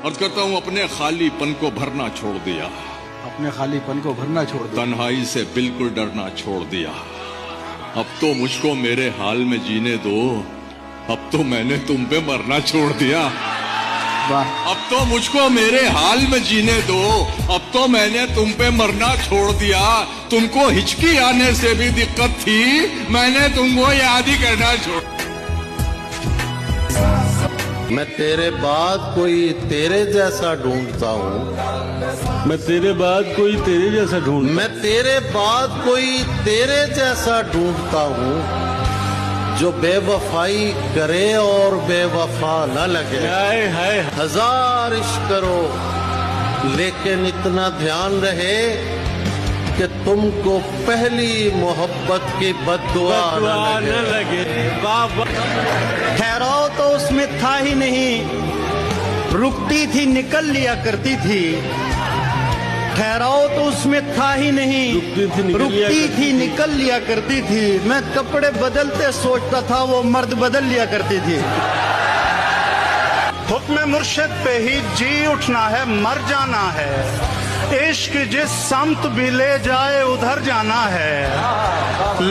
अर्ज करता हूँ अपने खालीपन को भरना छोड़ दिया, अपने खालीपन को भरना छोड़ दिया, तन्हाई से बिल्कुल डरना छोड़ दिया। अब तो मुझको मेरे हाल में जीने दो, अब तो मैंने तुम पे मरना छोड़ दिया। वाह। अब तो मुझको मेरे हाल में जीने दो, अब तो मैंने तुम पे मरना छोड़ दिया। तुमको हिचकी आने से भी दिक्कत थी, मैंने तुमको याद ही करना छोड़। मैं तेरे बाद कोई तेरे जैसा ढूंढता हूँ, मैं तेरे बाद कोई तेरे जैसा ढूंढ, मैं तेरे बाद कोई तेरे जैसा ढूंढता हूँ, जो बेवफाई करे और बेवफा न लगे। हाय हाय। हजार इश्क करो लेकिन इतना ध्यान रहे कि तुमको पहली मोहब्बत की बद्दुआ न लगे। ठहराव तो उसमें था ही नहीं, रुकती थी निकल लिया करती थी। ठहराव तो उसमें था ही नहीं, रुकती थी निकल लिया करती थी। मैं कपड़े बदलते सोचता था, वो मर्द बदल लिया करती थी। हुक्म मुर्शिद पे ही जी उठना है, मर जाना है। इश्क जिस समत भी ले जाए उधर जाना है।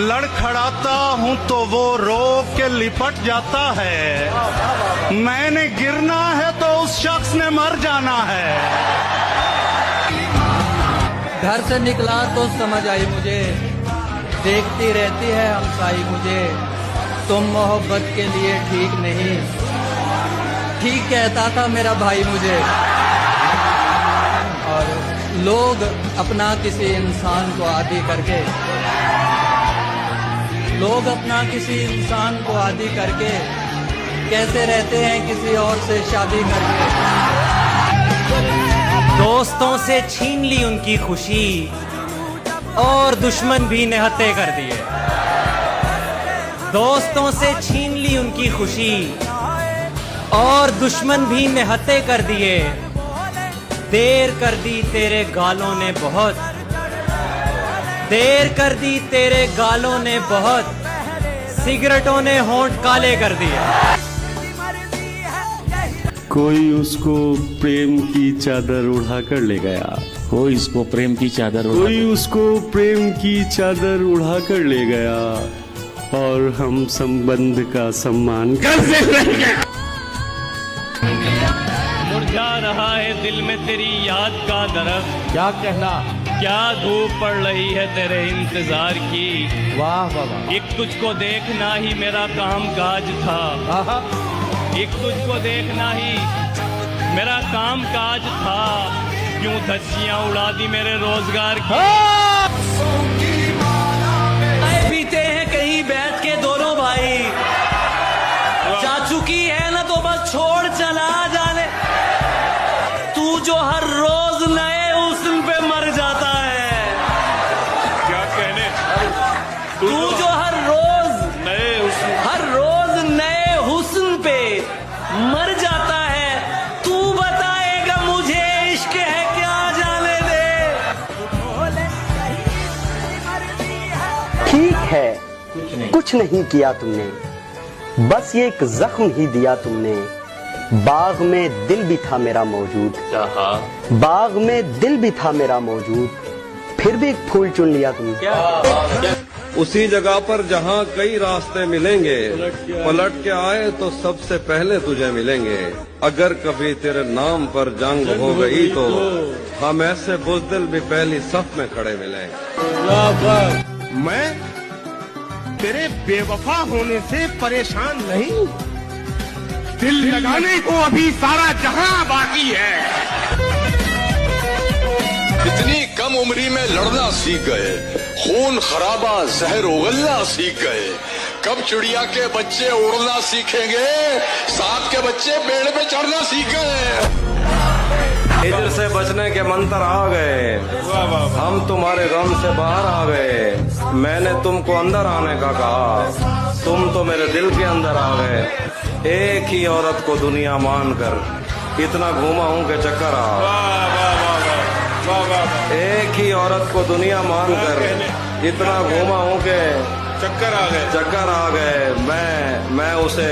लड़खड़ाता हूँ तो वो रोक के लिपट जाता है। मैंने गिरना है तो उस शख्स ने मर जाना है। घर से निकला तो समझ आई मुझे, देखती रहती है हमसाई मुझे। तुम मोहब्बत के लिए ठीक नहीं, ठीक कहता था मेरा भाई मुझे। और लोग अपना किसी इंसान को आदी करके, लोग अपना किसी इंसान को आदी करके कैसे रहते हैं किसी और से शादी करके। दोस्तों से छीन ली उनकी खुशी और दुश्मन भी निहत्थे कर दिए। दोस्तों से छीन ली उनकी खुशी और दुश्मन भी निहत्थे कर दिए। देर कर दी तेरे गालों ने बहुत, देर कर दी तेरे गालों ने बहुत, सिगरेटों ने होंठ काले कर दिए। कोई उसको प्रेम की चादर उड़ा कर ले गया, कोई उसको प्रेम की चादर कोई उसको प्रेम की चादर उड़ा कर ले गया, और हम संबंध का सम्मान करते रहे। मुरझा रहा है दिल में तेरी याद का दरख्त, क्या कहना, क्या धूप पड़ रही है तेरे इंतजार की। वाह वाह। एक तुझको देखना ही मेरा काम काज था, एक तुझको देखना ही मेरा काम काज था। क्यों धज्जियां उड़ा दी मेरे रोजगार की। पीते हैं कहीं बैठ के दोनों भाई, जा चुकी है ना तो बस छोड़ चला जाने। तू जो हर रोज नए हुस्न पे मर जाता है, क्या कहने, तू जो हर रोज नए हुस्न पे मर जाता है। तू बताएगा मुझे इश्क है क्या, जाने दे। ठीक है, कुछ नहीं किया तुमने, बस ये एक जख्म ही दिया तुमने। बाग में दिल भी था मेरा मौजूद, बाग में दिल भी था मेरा मौजूद, फिर भी एक फूल चुन लिया तुमने। उसी जगह पर जहाँ कई रास्ते मिलेंगे, पलट के आए तो सबसे पहले तुझे मिलेंगे। अगर कभी तेरे नाम पर जंग हो गई तो हम ऐसे बुज़दिल भी पहली सफ में खड़े मिलेंगे। मैं तेरे बेवफा होने से परेशान नहीं, दिल लगाने को अभी सारा जहां बाकी है। इतनी कम उम्री में लड़ना सीख गए, खून खराबा जहर उगलना सीख गए। कब चिड़िया के बच्चे उड़ना सीखेंगे, सांप के बच्चे पेड़ पे चढ़ना सीख गए। हिजर से बचने के मंत्र आ गए, हम तुम्हारे गम से बाहर आ गए। मैंने तुमको अंदर आने का कहा, तुम तो मेरे दिल के अंदर आ गए। एक ही औरत को दुनिया मानकर इतना घूमा हूँ कि चक्कर आ। एक ही औरत को दुनिया मानकर इतना घूमा हूँ कि चक्कर आ गए। मैं उसे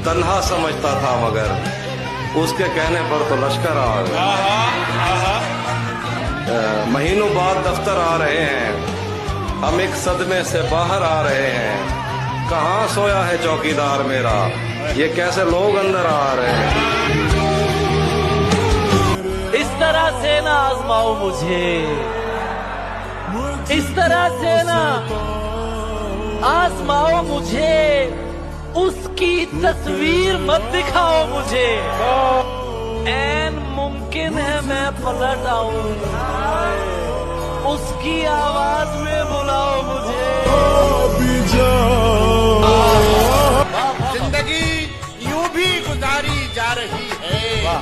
तन्हा समझता था, मगर उसके कहने पर तो लश्कर आ गए। महीनों बाद दफ्तर आ रहे हैं, हम एक सदमे से बाहर आ रहे हैं। कहाँ सोया है चौकीदार मेरा, ये कैसे लोग अंदर आ रहे हैं। इस तरह से ना आजमाओ मुझे, इस तरह से ना आजमाओ मुझे, उसकी तस्वीर मत दिखाओ मुझे। ऐन मुमकिन है मैं पलट आऊं, उसकी आवाज में बुलाओ मुझे। जिंदगी यूं भी गुजारी जा रही है,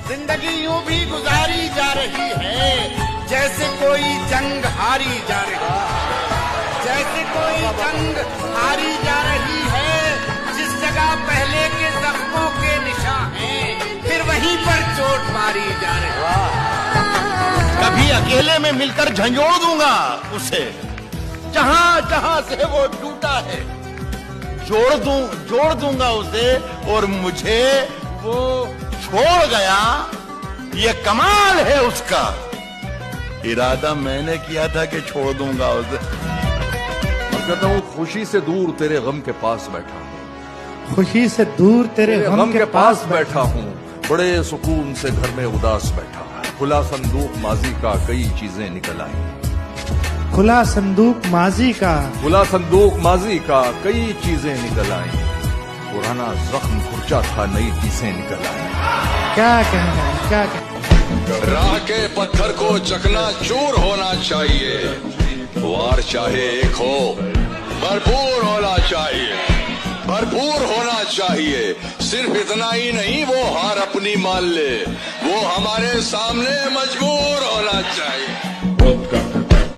जिंदगी यूं भी गुजारी जा रही है, जैसे कोई जंग हारी जा रही है, जैसे कोई जंग हारी जा रही है। जिस जगह पहले के जख्मों के निशान हैं, फिर वहीं पर चोट मारी जा रही है। कभी अकेले में मिलकर झंझोड़ दूंगा उसे, जहां जहां से वो टूटा है। जोड़ दूंगा उसे, और मुझे वो छोड़ गया, ये कमाल है उसका। इरादा मैंने किया था कि छोड़ दूंगा उसे। मैं कहता हूँ खुशी से दूर तेरे गम के पास बैठा हूँ, खुशी से दूर तेरे गम के पास बैठा हूँ, बड़े सुकून से घर में उदास बैठा हूँ। खुला संदूक माजी का कई चीजें निकल आई, खुला संदूक माजी का, खुला संदूक माजी का कई चीजें निकल आई। पुराना जख्म खुर्चा था, नई चीजें निकल आई। क्या कहना है, क्या कहना। राह के पत्थर को चकना चूर होना चाहिए, वार चाहे एक हो, भरपूर होना चाहिए, भरपूर होना चाहिए। सिर्फ इतना ही नहीं, वो हार अपनी मान ले, वो हमारे सामने मजबूर होना चाहिए।